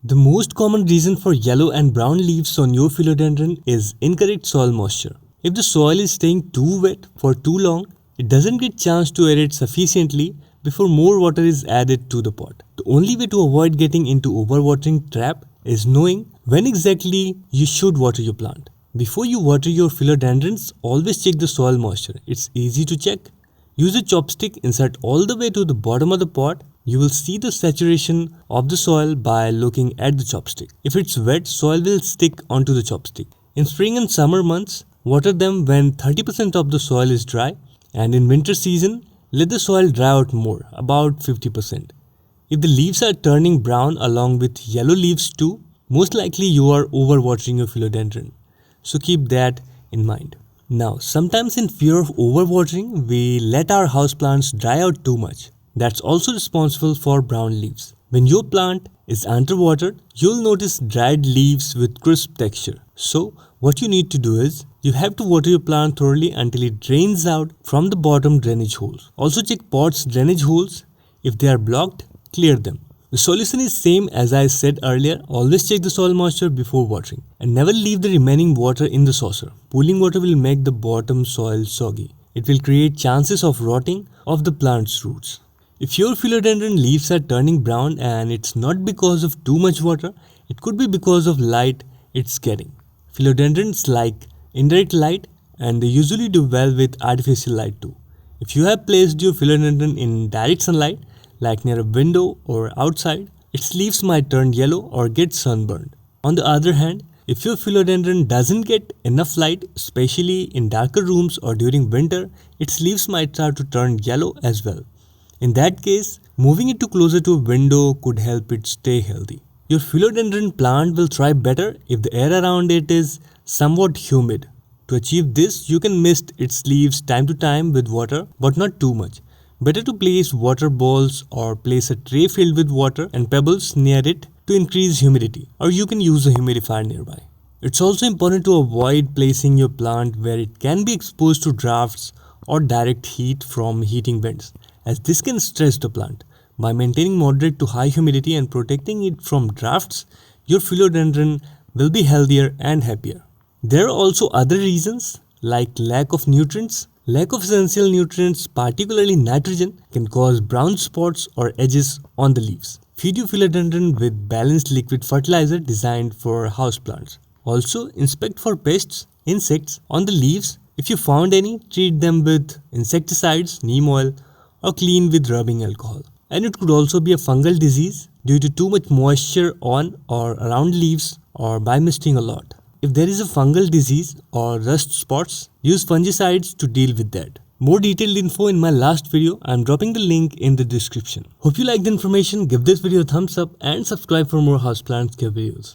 The most common reason for yellow and brown leaves on your philodendron is incorrect soil moisture. If the soil is staying too wet for too long, it doesn't get chance to aerate sufficiently before more water is added to the pot. The only way to avoid getting into overwatering trap is knowing when exactly you should water your plant. Before you water your philodendrons, always check the soil moisture. It's easy to check. Use a chopstick, insert all the way to the bottom of the pot. You will see the saturation of the soil by looking at the chopstick. If it's wet, soil will stick onto the chopstick. In spring and summer months, water them when 30% of the soil is dry, and in winter season, let the soil dry out more, about 50%. If the leaves are turning brown along with yellow leaves too, most likely you are overwatering your philodendron. So keep that in mind. Now, sometimes in fear of overwatering, we let our houseplants dry out too much. That's also responsible for brown leaves. When your plant is underwatered, you'll notice dried leaves with crisp texture. So, what you need to do is, you have to water your plant thoroughly until it drains out from the bottom drainage holes. Also check pots drainage holes. If they are blocked, clear them. The solution is same as I said earlier. Always check the soil moisture before watering and never leave the remaining water in the saucer. Pooling water will make the bottom soil soggy. It will create chances of rotting of the plant's roots. If your philodendron leaves are turning brown and it's not because of too much water, it could be because of light it's getting. Philodendrons like indirect light and they usually do well with artificial light too. If you have placed your philodendron in direct sunlight, like near a window or outside, its leaves might turn yellow or get sunburned. On the other hand, if your philodendron doesn't get enough light, especially in darker rooms or during winter, its leaves might start to turn yellow as well. In that case, moving it closer to a window could help it stay healthy. Your philodendron plant will thrive better if the air around it is somewhat humid. To achieve this, you can mist its leaves time to time with water, but not too much. Better to place water balls or place a tray filled with water and pebbles near it to increase humidity, or you can use a humidifier nearby. It's also important to avoid placing your plant where it can be exposed to drafts or direct heat from heating vents, as this can stress the plant. By maintaining moderate to high humidity and protecting it from drafts, your philodendron will be healthier and happier. There are also other reasons like lack of nutrients. Lack of essential nutrients, particularly nitrogen, can cause brown spots or edges on the leaves. Feed your philodendron with balanced liquid fertilizer designed for houseplants. Also, inspect for pests, insects on the leaves. If you found any, treat them with insecticides, neem oil, or clean with rubbing alcohol. And it could also be a fungal disease due to too much moisture on or around leaves or by misting a lot. If there is a fungal disease or rust spots, use fungicides to deal with that. More detailed info in my last video. I'm dropping the link in the description. Hope you liked the information. Give this video a thumbs up and subscribe for more houseplant care videos.